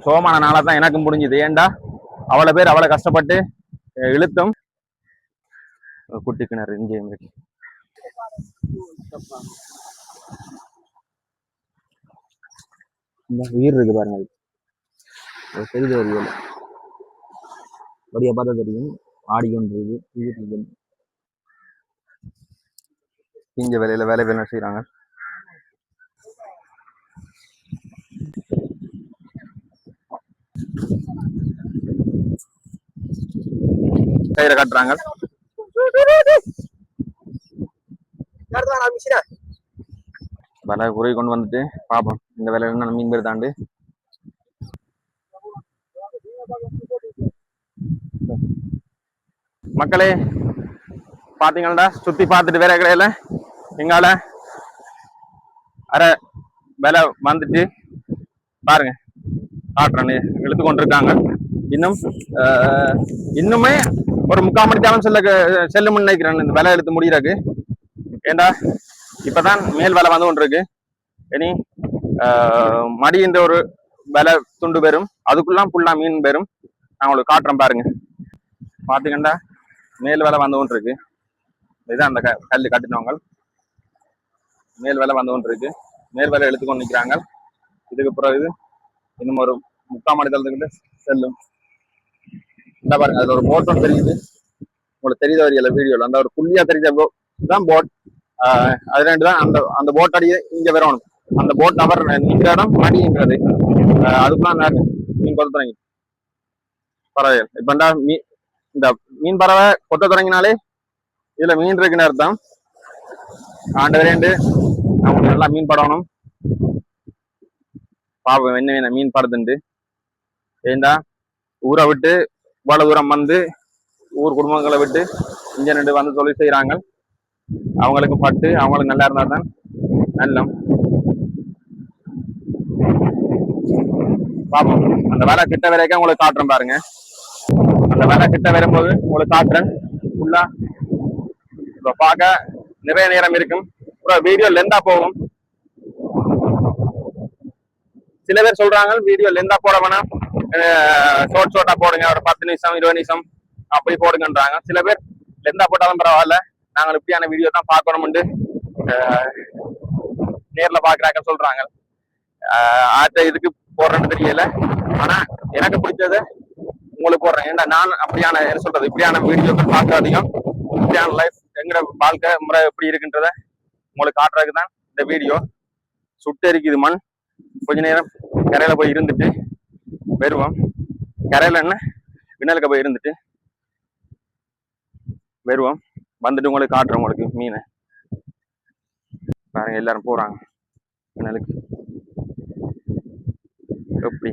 சோமான நாளா தான் எனக்கும் முடிஞ்சுது. ஏண்டா அவ்வளோ பேர் அவ்வளோ கஷ்டப்பட்டு இழுத்தும் குட்டி கிணறு இங்கேயும் இருக்கு. உயிர் இருக்கு பாருங்க. அது தெரியுது ஒரு வழியா பார்த்தா தெரியும். ஆடிக்கொண்டிருக்கு உயிர் இருக்கு. இங்க வேலையில வேலை என்ன செய்யறாங்க. கயிறை காட்டுறாங்க. வலை குறை கொண்டு வந்துட்டு பாப்போம் இந்த வேலையில என்ன மீன் பேர் தாண்டு. மக்களே பாத்தீங்களா, சுத்தி பார்த்துட்டு வேற கடையில எங்கால அரை வேலை வந்துட்டு பாருங்க காட்டுறேன்னு இழுத்து கொண்டிருக்காங்க. இன்னுமே ஒரு 3/4 மணி நேரம் செல்லும் நினைக்கிறேன் இந்த வேலை எடுத்து முடியறதுக்கு. ஏண்டா இப்பதான் மேல் வேலை வந்து கொண்டிருக்கு. இனி மடி என்ற ஒரு வேலை துண்டு பெறும், அதுக்குள்ளாம் ஃபுல்லா மீன் பெறும். நான் உங்களுக்கு காட்டுறேன் பாருங்க. பாத்தீங்கன்னா மேல் வேலை வந்து கொண்டிருக்கு. இதுதான் அந்த கல் கட்டினவங்க. மேல் வேலை வந்து கொண்டிருக்கு. மேல் வேலை எடுத்துக்கொண்டு நிற்கிறாங்க. இதுக்கு பிறகு இன்னும் ஒரு 3/4 மணி நேரத்துக்கிட்ட செல்லும். என்ன பாருங்க, அதுல ஒரு போட் ஒன்று தெரியுது. உங்களுக்கு தெரியுத வரையில வீடியோல அந்த ஒரு புள்ளியா தெரிஞ்ச தான் போட். அது ரெண்டு தான் அந்த போட் அடியே இங்க வரணும். அந்த போட் அவர் நிற்கிற இடம் அடிங்கிறது. அதுக்குலாம் மீன் கொத்த தொடங்கி பறவை இப்பண்டா இந்த மீன் பறவை கொத்த தொடங்கினாலே இதுல மீன் இருக்குன்னு அர்த்தம். ஆண்டு விரைண்டு அவங்க நல்லா மீன் படணும். பாவம் என்ன மீன் படுத்துண்டு ஏண்டா ஊரை விட்டு இவ்வளவு தூரம் வந்து ஊர் குடும்பங்களை விட்டு இங்க ரெண்டு வந்து தொழில் செய்யறாங்க. அவங்களுக்கு பட்டு அவங்களுக்கு நல்லா இருந்தா தான் நல்லம். பாப்போம் அந்த வேலை கிட்ட வரைக்கும் உங்களுக்கு காட்டுறேன் பாருங்க. அந்த வேலை கிட்ட வரும்போது உங்களுக்கு காட்டுறேன் ஃபுல்லா. இப்ப பார்க்க நிறைய நேரம் இருக்கும். வீடியோ லெந்தா போகும். சில பேர் சொல்றாங்க வீடியோ லெந்தா போட வேணாம், ஷோட்டா போடுங்க, ஒரு 10 நிமிஷம் 20 நிமிஷம் அப்படி போடுங்கன்றாங்க. சில பேர் லெந்தா போட்டாலும் பரவாயில்ல, நாங்கள் இப்படியான வீடியோ தான் பார்க்கணும்னு நேர்ல பாக்குறாங்க சொல்றாங்க. ஆட்ட இதுக்கு போடுறேன்னு தெரியல, ஆனா எனக்கு பிடிச்சது உங்களுக்கு போடுறேன். ஏன்னா நான் அப்படியான என்ன சொல்றது இப்படியான வீடியோக்கள் பார்க்காதீங்க. இப்படியான லைஃப் எங்கட வாழ்க்கை முறை எப்படி இருக்குன்றத உங்களுக்கு காட்டுறதுக்கு தான் இந்த வீடியோ. சுட்டு இருக்குது மண். கொஞ்ச நேரம் கரையில போய் இருந்துட்டு வருவோம். கரையில என்ன விண்ணலுக்கு போய் இருந்துட்டு வருவோம். வந்துட்டு உங்களுக்கு காட்டுறோம். உங்களுக்கு மீனை பாருங்க, எல்லாரும் போறாங்க விண்ணலுக்கு. எப்படி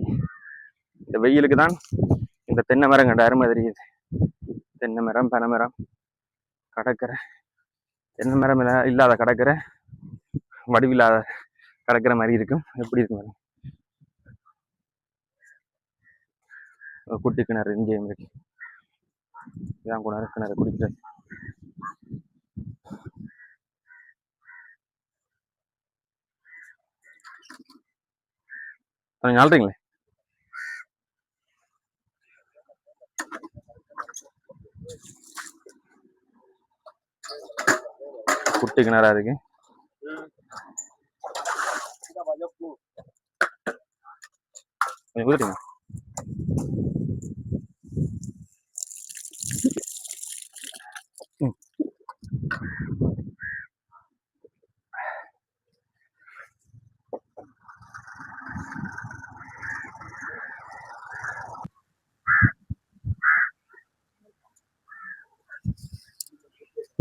இந்த வெயிலுக்கு தான் இந்த தென்னை மரம் கண்ட அருமை தெரியுது. தென்னை மரம் பனை மரம் கடற்கரை, தென்னை மரம் இல்லாத கடற்கரை வடிவில்லாத கடற்கரை மாதிரி இருக்கும். எப்படி இருக்கு குட்டி கிணறு இங்கேயும் இருக்கு. இதான் கூட கிணறு குடிக்கிறது. நீங்க ஆள்றீங்களே குட்டி கிணறா இருக்கு. ஊத்துட்டீங்க.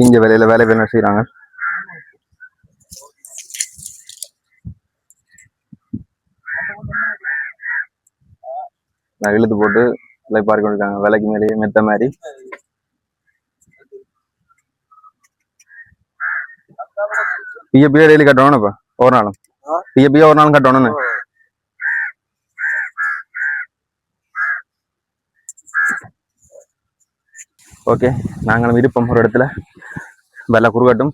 இங்க வேலையில வேலை என்ன செய்யறாங்க. இழுத்து போட்டு பார்க்க வேண்டியிருக்காங்க. விலைக்கு மேலேயே மெத்த மாதிரி. பிஏபியா டெய்லி கட்டணும். இப்ப ஒரு நாளும் பிஏபியா ஒரு நாளும் கட்டணும்னு. ஓகே, நாங்களும் இருப்போம் ஒரு இடத்துல. விலை குறுக்கட்டும்.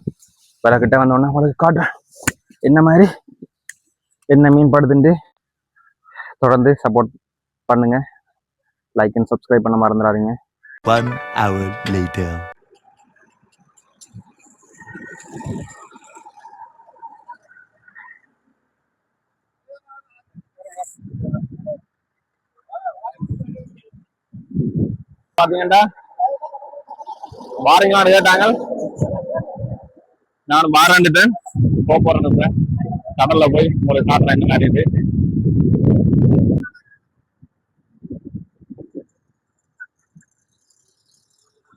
விலை கிட்ட வந்தோடனே உங்களுக்கு காட்டுறேன் என்ன மாதிரி என்ன மீன் படுத்துட்டு தொடர்ந்து சப்போர்ட் பண்ணுங்க, லைக் அண்ட் சப்ஸ்கிரைப் பண்ண மறந்துடாதீங்க. 1 hour later. பாத்தீங்கன்னா பாருங்களான்னு கேட்டாங்க. நான் பாராண்டுட்டேன் போறேன் கடல்ல போய் உங்களுக்கு காட்டுறேன் இந்த மாதிரி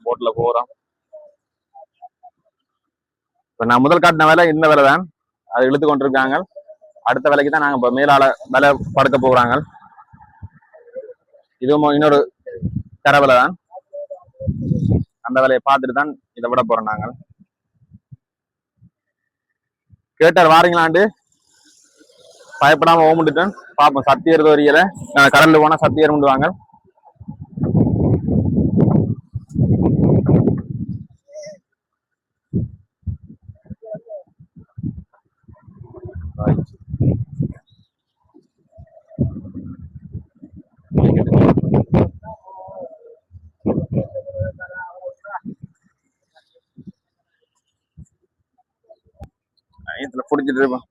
போட்ல போறோம். இப்ப நான் முதல் காட்டின வேலை இந்த வேலை தான், அதை இழுத்து கொண்டிருக்காங்க. அடுத்த வேலைக்கு தான் நாங்க இப்ப மேலால வேலை படுக்க போறாங்க. இதுவும் இன்னொரு கரை வேலை தான். அந்த வேலையை பார்த்துட்டு தான் இதை விட போறோம். நாங்கள் கேட்டார் வாரீங்களாண்டு பயப்படாம ஓமுட்டுட்டேன். பார்ப்போம் சத்தி ஏறுது வரையில கடல்ல போனா சத்தி ஏற முடிவாங்க. இதுல புடிச்சிட்டு இருப்போம்.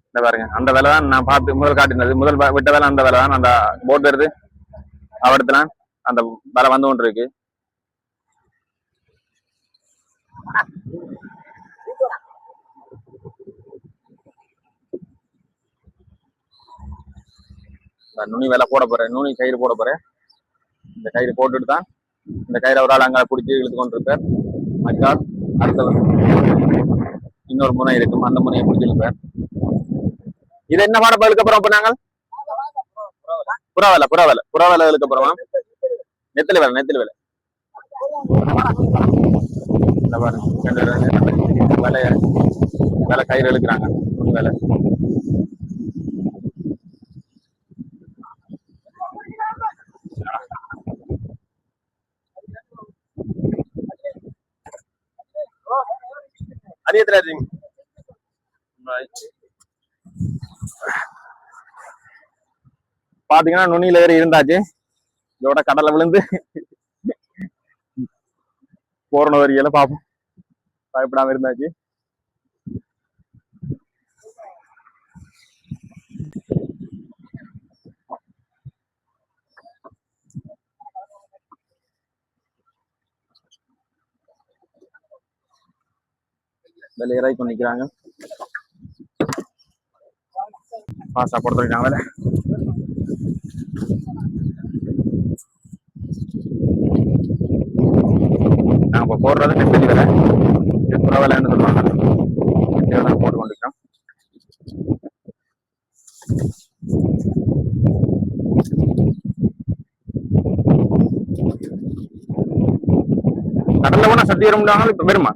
இந்த பாருங்க அந்த வேலை தான் நான் பார்த்து முதல் காட்டினது. முதல் விட்ட வேலை அந்த வேலை தான். அந்த போட் வருது அவடத்துல அந்த வேலை வந்து கொண்டு இருக்கு. நுனி வேலை போட போறேன், நுனி கயிறு போட போறேன். இந்த கயிறு போட்டுட்டு தான் இந்த கயிறை ஒரு ஆள் அங்க பிடிச்சி இழுத்து கொண்டு இருப்பார். மற்றால் அடுத்த இன்னொரு முனை இருக்கும், அந்த முனையை பிடிச்சி இழுப்பார். இது என்ன பாடம் இழுக்க போறோம்? இப்ப நாங்கள் புறாவேலை இழுக்க போறோமா? நெத்திலி வேலை இந்த பாருங்க வேலை கயிறு இழுக்கிறாங்க. வேலை அதிகத்துல பாத்தீங்கன்னா நுனியில ஏறி இருந்தாச்சு. இதோட கடலை விழுந்து போறன வரியல பாப்போம். பயப்படாம இருந்தாச்சு. வேலை இறக்கி கொண்டு நிக்கிறாங்க. பாசா போட்டுருக்காங்க வேலை. நாங்க இப்ப போடுறது நெத்தலி வேலை, புற வேலைன்னு சொல்லுவாங்க. இதெல்லாம் போட்டு கொண்டிருக்கோம். கடல்ல போனா சத்தி வர முடியாங்க. இப்ப வருமா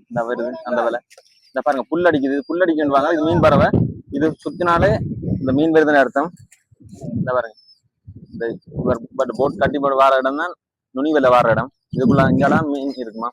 இந்த வருது அந்த வேலை. இந்த பாருங்க புல் அடிக்குது, புல் அடிக்குவாங்க. இது மீன் பறவை. இது சுத்தினாலே இந்த மீன் வருதுன்னு அர்த்தம். இந்த பாருங்க இந்த போட் கட்டி போட்டு வார இடம் தான் நுனி வேலை வார இடம். இதுக்குள்ள இங்கெல்லாம் மீன் இருக்குமா?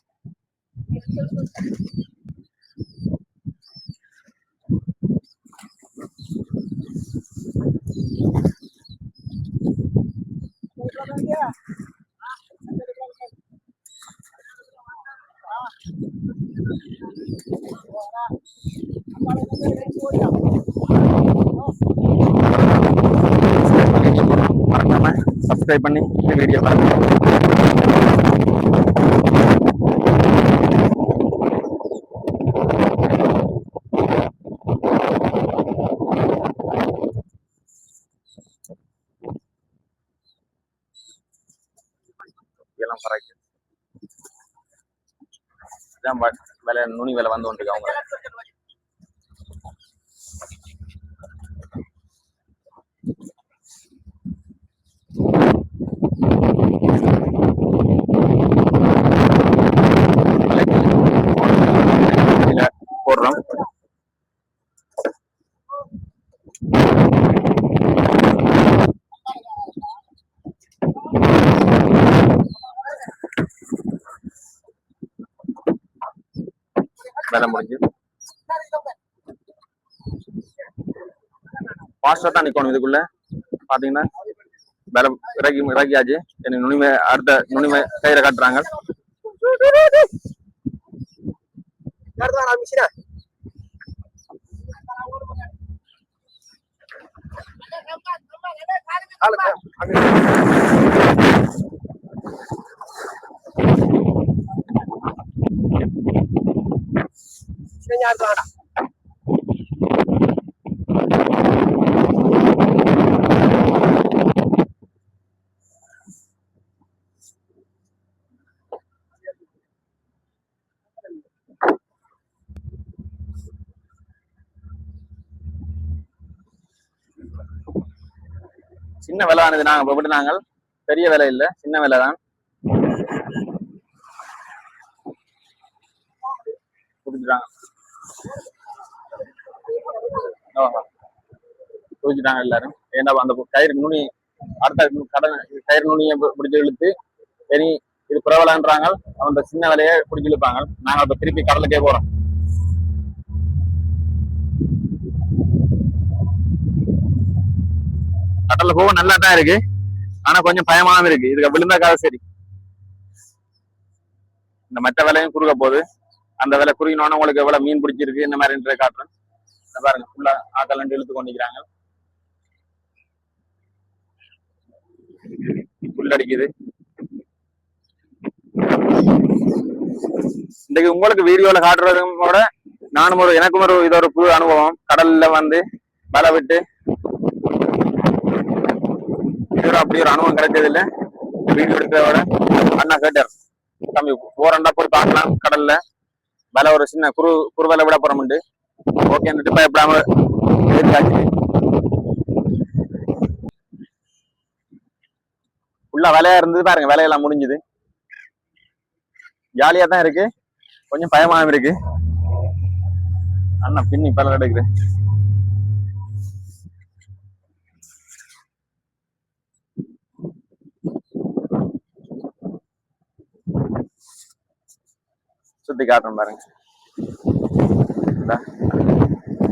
மறக்காம சப்ஸ்கிரைப் பண்ணி இந்த வீடியோ பாருங்க. எல்லாம் பறக்கு வேலை நுனி வேலை வந்து கொண்டிருக்கு. அவங்க போடுறோம். வேலை முடிஞ்சு ஃபாஸ்டா தான் நிக்கணும். இதுக்குள்ள பாத்தீங்கன்னா வேலை இறக்கியாச்சு. எனக்கு நுனிமை அடுத்த நுனிமை கையில காட்டுறாங்க. சின்ன விலை ஆனது நாங்க நாங்கள் பெரிய விலை இல்ல, சின்ன விலை தான். குடிச்சிட்டாங்க குடிச்சிட்டாங்க எல்லாரும். ஏன்னா அந்த கயிறு நுனி அடுத்த கடன் கயிறு நுனியை பிடிச்சி இழுத்து சரி இது புறவலான்றாங்க. அந்த சின்ன விலையை பிடிச்சி இழுப்பாங்க. நாங்க இப்ப திருப்பி கடலுக்கே போறோம். கடல்ல போக நல்லா தான் இருக்கு, ஆனா கொஞ்சம் பயமாவும் இருக்கு. இதுக்கு விழுந்தாக்காக சரி. இந்த மற்ற விலையும் குறுக்க போகுது. அந்த விலை குறுகினோன்னு உங்களுக்கு எவ்வளவு மீன் பிடிச்சிருக்கு இந்த மாதிரி காட்டுறேன். பாருங்க ஃபுல்லா ஆக்கள் ரெண்டு இழுத்து கொண்டிருக்கிறாங்க. புல் அடிக்குது. இன்னைக்கு உங்களுக்கு வீடியோல காட்டுறதோட நானும் எனக்கும் இது ஒரு புது அனுபவம். கடல்ல வந்து வலை விட்டு அப்படி ஒரு அனுபவம் கிடைச்சது இல்ல. வீடியோ எடுக்கிறத அண்ணா கேட்டார், தம்பி போறண்டா போய் பார்க்கலாம் கடல்ல வலை ஒரு சின்ன குறு வலை விட போறோம்ண்டு. ஓகேன்னுட்டு பயப்படாம இருக்காச்சு. ஃபுல்லா வேலையா இருந்தது பாருங்க. வேலையெல்லாம் முடிஞ்சுது. ஜாலியா தான் இருக்கு, கொஞ்சம் பயமாவும் இருக்கு. அண்ணா பின்னி பல எடுக்குது. சுத்தி காட்டுறேன் பாருங்க.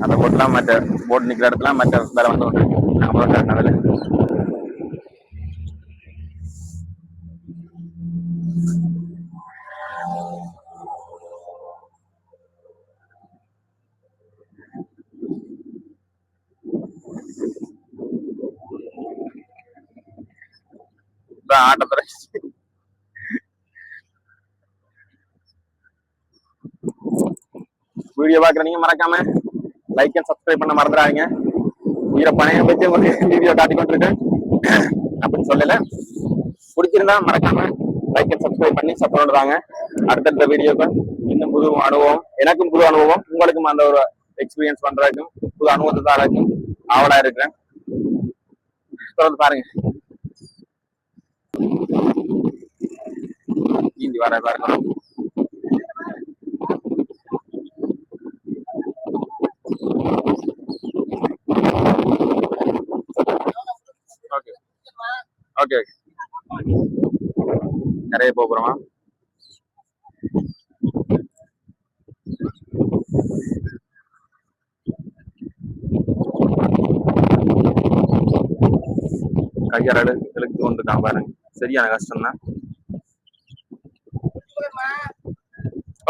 அந்த போட்லாம் மற்ற போட் நிக்கிற இடத்துல மற்ற வேலை வந்து நாங்க வேலை. ஆட்டத்துறை வீடியோ பாக்குற நீங்க மறக்காம லைக் அண்ட் சப்ஸ்கிரைப் பண்ண மறந்துடாதீங்க. உயிரை பணையம் வச்சு உங்களுக்கு வீடியோ காட்டி கொண்டிருக்கேன் அப்படின்னு சொல்லல. பிடிச்சிருந்தா மறக்காம லைக் அண்ட் சப்ஸ்கிரைப் பண்ணி சப்போர்ட் தாங்க. அடுத்தடுத்த வீடியோக்கு இன்னும் புது அனுபவம், எனக்கும் புது அனுபவம், உங்களுக்கும் அந்த ஒரு எக்ஸ்பீரியன்ஸ் பண்றதுக்கும் புது அனுபவத்தை தான் ஆவலா இருக்கிறேன். தொடர்ந்து பாருங்க. நீந்தி வர பாருங்க. ஓகே ஓகே நிறைய போகிறோமா? கையாறு இழுத்து கொண்டுட்டான் பாருங்க. சரியான கஷ்டம் தான்.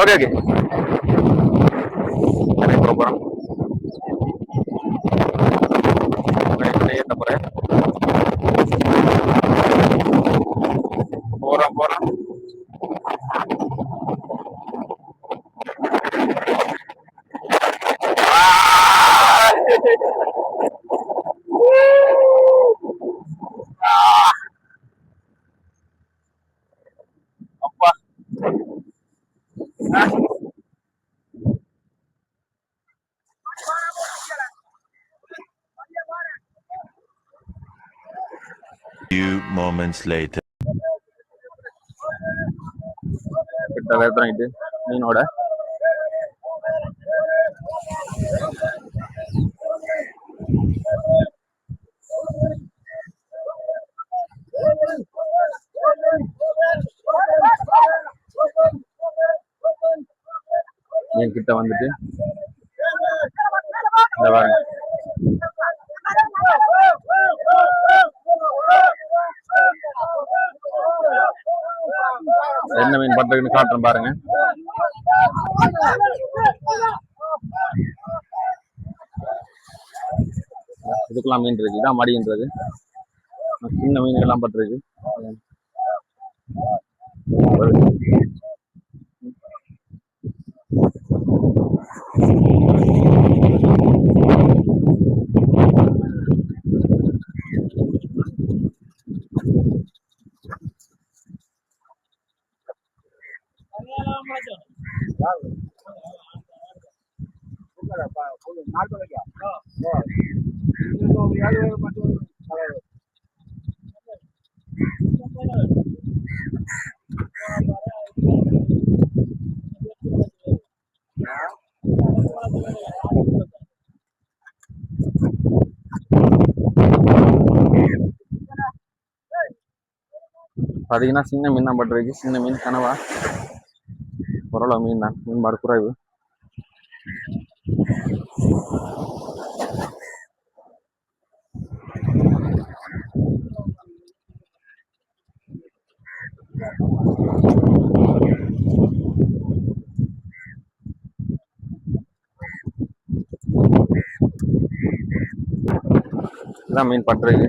ஓகே ஓகே நிறைய போகிறோம். ஏற்ற போறேன். போறோம் அப்பா. Few moments later. கிட்ட வேத்துறாயிட்டு மீனோட மீன் கிட்ட வந்துட்டு இந்த பாருங்க. என்ன மீன் பட்டிருக்குன்னு காட்டுறேன் பாருங்க. இதுக்கெல்லாம் மீன் இருக்கு. இதான் மடின்றது. சின்ன மீன் எல்லாம் பட்டிருக்கு. பாத்தீங்கன்னா சின்ன மீன் தான் பட்டிருக்கு. சின்ன மீன் கனவா ஓரளவு மீன் தான். மீன்பாடு குறைவு. இதான் மீன் பட்டிருக்கு.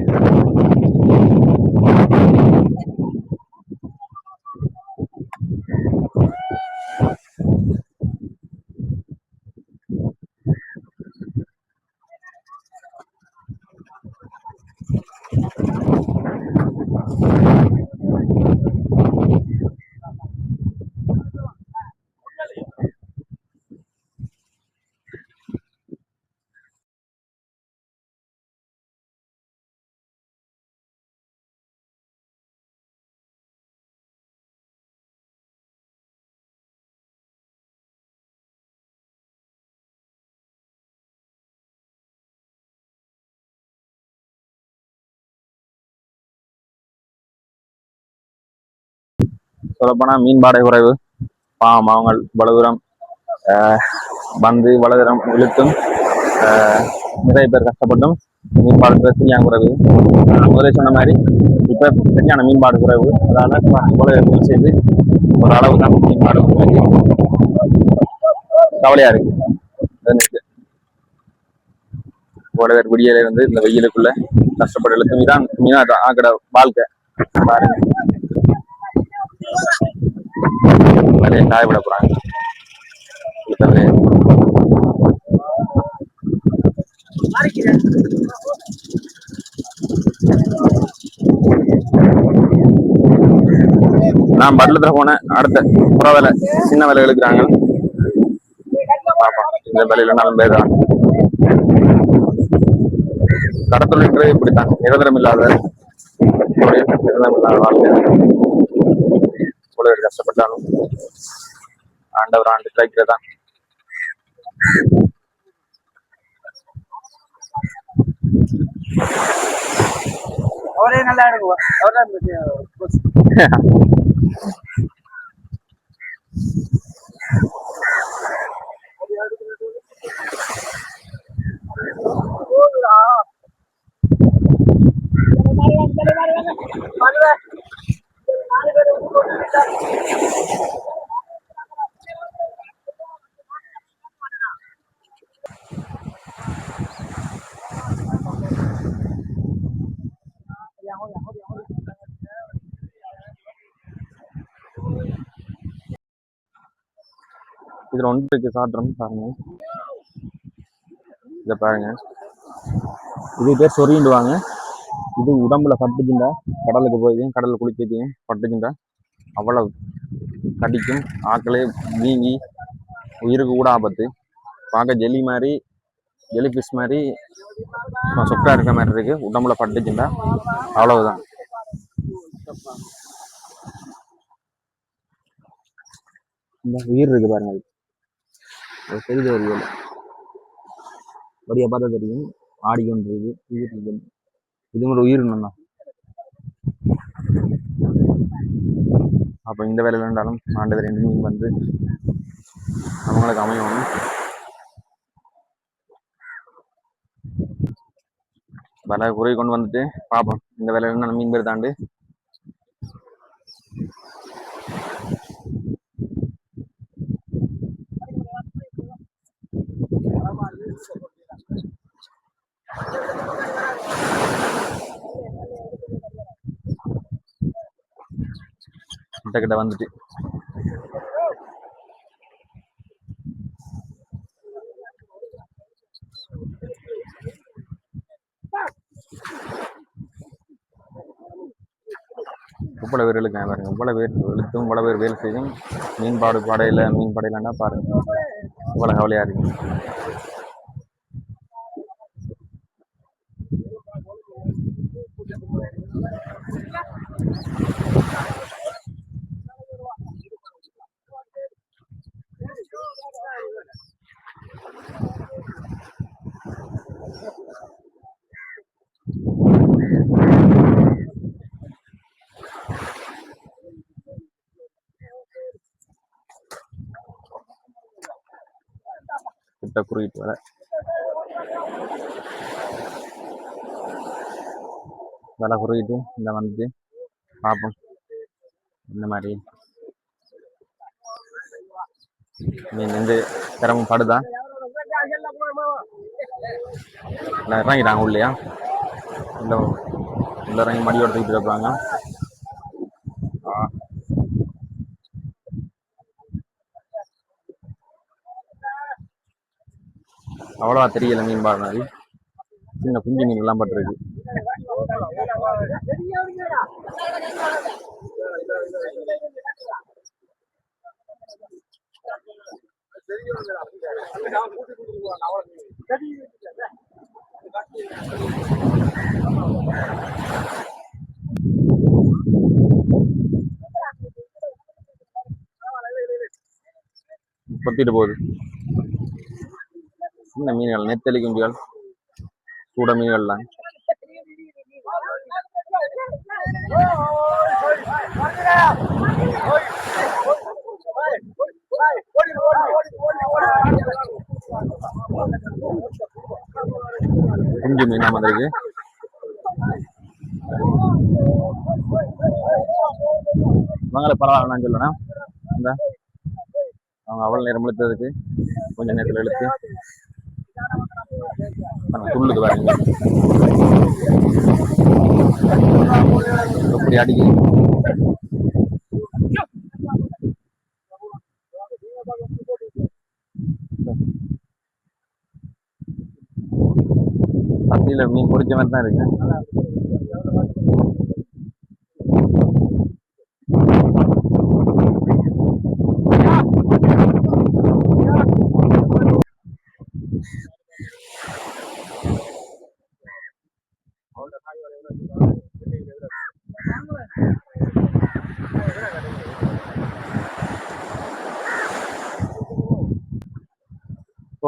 சொல்லப்போனா மீன்பாடை குறைவு. பாவம் அவங்க இவ்வளவு தூரம் வந்து இவ்வளவு தூரம் இழுத்தும் நிறைய பேர் கஷ்டப்பட்டும் மீன்பாடு சரியான குறைவு. முதலே சொன்ன மாதிரி இப்ப சரியான மீன்பாடு குறைவு. அதனால இவ்வளவு செய்து ஒரு அளவு தான் மீன்பாடு கவலையா இருக்கு. இவ்வளவு பேர் விடியல இருந்து இந்த வெயிலுக்குள்ள கஷ்டப்பட்டு இழுத்தும் இதான் மீனா ஆக்கட வாழ்க்கை. நிறைய காய விட போறாங்க. நான் பட்டலத்துல போனேன். அடுத்த புற வேலை சின்ன வேலை எடுக்கிறாங்க. இந்த வேலையில நாலு பேர் தான். கடத்தொழில்ன்றது இப்படித்தான். நிரந்தரம் இல்லாத வாழ்க்கை. கஷ்டப்பட்டாலும் ஆண்டவர் ஆண்டு கிடைக்கிறதான். அவரே நல்லா எடுக்குவோம். இதுல ஒன்றுக்கு காட்டுறோம் பாருங்க. இத பாருங்க. இது பேர் சொறிண்டுவாங்க. இது உடம்புல பட்டுச்சுண்டா கடலுக்கு போய் கடல்ல குளிக்க பட்டுச்சுண்டா அவ்வளவு கடிக்கும். ஆக்களே வீங்கி உயிருக்கு கூட ஆபத்து. பார்க்க ஜெல்லி மாதிரி ஜெல்லி ஃபிஷ் மாதிரி சொக்கா இருக்க மாதிரி இருக்கு. உடம்புல பட்டுச்சுண்டா அவ்வளவுதான். இந்த உயிர் இருக்கு பாருங்க. தெரிஞ்ச ஒரு வேலை வடியா பார்த்தா தெரியும். ஆடிக்கொண்டு இருக்கு. உயிர் இருக்கு. இது ஒரு உயிரினம் தான். அப்ப இந்த வேலையில இருந்தாலும் ஆண்டவர் ரெண்டு மீன் வந்து அவங்களுக்கு அமையும். விலை குறை கொண்டு வந்துட்டு பார்ப்போம் இந்த விலையில என்ன மீன் பேர் தாண்டு. கிட்ட வந்துட்டு இவ்வளவு பேர் இழுக்க பாருங்க, இவ்வளவு பேர் இழுத்தும் இவ்வளவு பேர் வேலை செய்யும். மீன்பாடு படையிலன்னா பாருங்க இவ்வளவு கவலையா இருக்கு. கிட்ட குறியிட்டு வர விலை குறியிட்டு இந்த வந்து பார்ப்போம் இந்த மாதிரி மீன் வந்து சிரமம் படுதா. இறங்கிட்டாங்க உள்ளையா, இல்லை உள்ள இறங்கி மடியோட தூக்கிட்டு வைப்பாங்க. அவ்வளவா தெரியல மீன் பாடு மாதிரி, சின்ன குஞ்சு மீன் எல்லாம் பட்டிருக்கு. கொத்திட்டு போகுது சின்ன மீன்கள், நெத்தலி குஞ்சுகள், கூட மீன்கள்லாம். குஞ்சு மீனா மாதிரி இருக்கு. இவங்களை பரவாயில்லன்னு சொல்லணும். இந்த அவங்க அவ்வளவு நேரம் இழுத்ததுக்கு கொஞ்சம் நேரத்தில் இழுத்து துள்ளுது பாருங்க எப்படி அடிக்குது. சத்தியில மீன் பிடிச்ச மாதிரி தான் இருக்கு.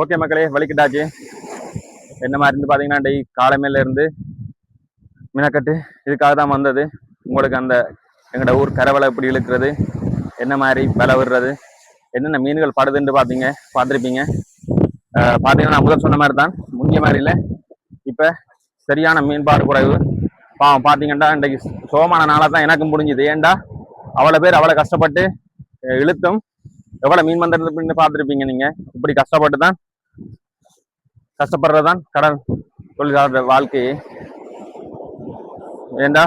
ஓகே மக்களே, வலிக்கிட்டாச்சு. என்ன மாதிரி இருந்து பார்த்தீங்கன்னா டெய் காலமேல இருந்து மினக்கட்டு இதுக்காக தான் வந்தது. உங்களுக்கு அந்த எங்களோட ஊர் கரவலை எப்படி இழுக்கிறது, என்ன மாதிரி விலை விடுறது, என்னென்ன மீன்கள் படுதுன்னு பார்த்துருப்பீங்க. பார்த்தீங்கன்னா நான் முதல் சொன்ன மாதிரி தான், முன்னிய மாதிரி இல்லை. இப்போ சரியான மீன்பாடு குறைவு. பார்த்தீங்கன்னா இன்றைக்கு சோமான நாளாக தான் எனக்கு முடிஞ்சுது. ஏன்டா அவ்வளோ பேர் அவ்வளோ கஷ்டப்பட்டு இழுத்தும் எவ்வளோ மீன் வந்துருன்னு பார்த்துருப்பீங்க. நீங்கள் இப்படி கஷ்டப்படுறதுதான் கடல் தொழிலாளர் வாழ்க்கையே. ஏண்டா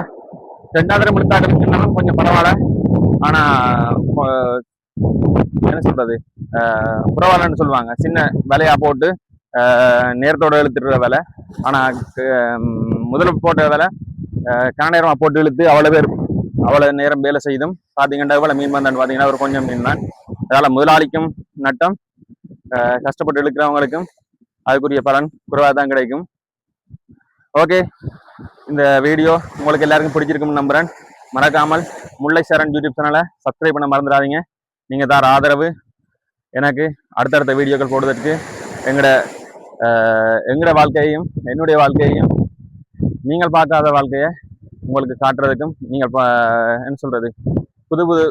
2000 இழுத்தாக்குனாலும் கொஞ்சம் பரவாயில்ல. ஆனால் என்ன சொல்றது, புறவாலன்னு சொல்லுவாங்க, சின்ன விலையா போட்டு நேரத்தோட இழுத்துடுற வேலை. ஆனால் முதல் போட்ட வேலை கனநேரமா போட்டு இழுத்து அவ்வளோ நேரம் வேலை செய்தும் பார்த்தீங்கன்னா இவ்வளோ மீன் வந்தான்னு பார்த்தீங்கன்னா ஒரு கொஞ்சம் மீன் தான். அதனால் முதலாளிக்கும் நட்டம், கஷ்டப்பட்டு இழுக்கிறவங்களுக்கும் அதுக்குரிய பலன் குறைவாக தான் கிடைக்கும். ஓகே, இந்த வீடியோ உங்களுக்கு எல்லாருக்கும் பிடிச்சிருக்கும்னு நம்புகிறேன். மறக்காமல் முல்லை சரண் யூடியூப் சேனலை சப்ஸ்கிரைப் பண்ண மறந்துடாதீங்க. நீங்கள் தர ஆதரவு எனக்கு அடுத்தடுத்த வீடியோக்கள் போடுவதற்கு, எங்களோட வாழ்க்கையையும் என்னுடைய வாழ்க்கையையும் நீங்கள் பார்க்காத வாழ்க்கையை உங்களுக்கு காட்டுறதுக்கும், நீங்கள் என்ன சொல்கிறது, புது புது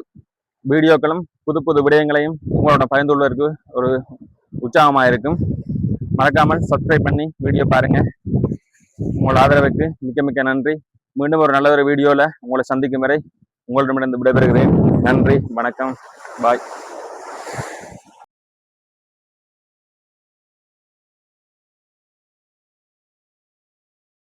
வீடியோக்களும் புது புது விடயங்களையும் உங்களோட பகிர்ந்து கொள்வதற்கு ஒரு உற்சாகமாக இருக்கும். மறக்காமல் சப்ஸ்கிரைப் பண்ணி வீடியோ பாருங்க. உங்களோட ஆதரவுக்கு மிக்க மிக்க நன்றி. மீண்டும் ஒரு நல்ல ஒரு வீடியோவில் உங்களை சந்திக்கும் வரை உங்களிடமிருந்து விடைபெறுகிறேன். நன்றி, வணக்கம், பாய்.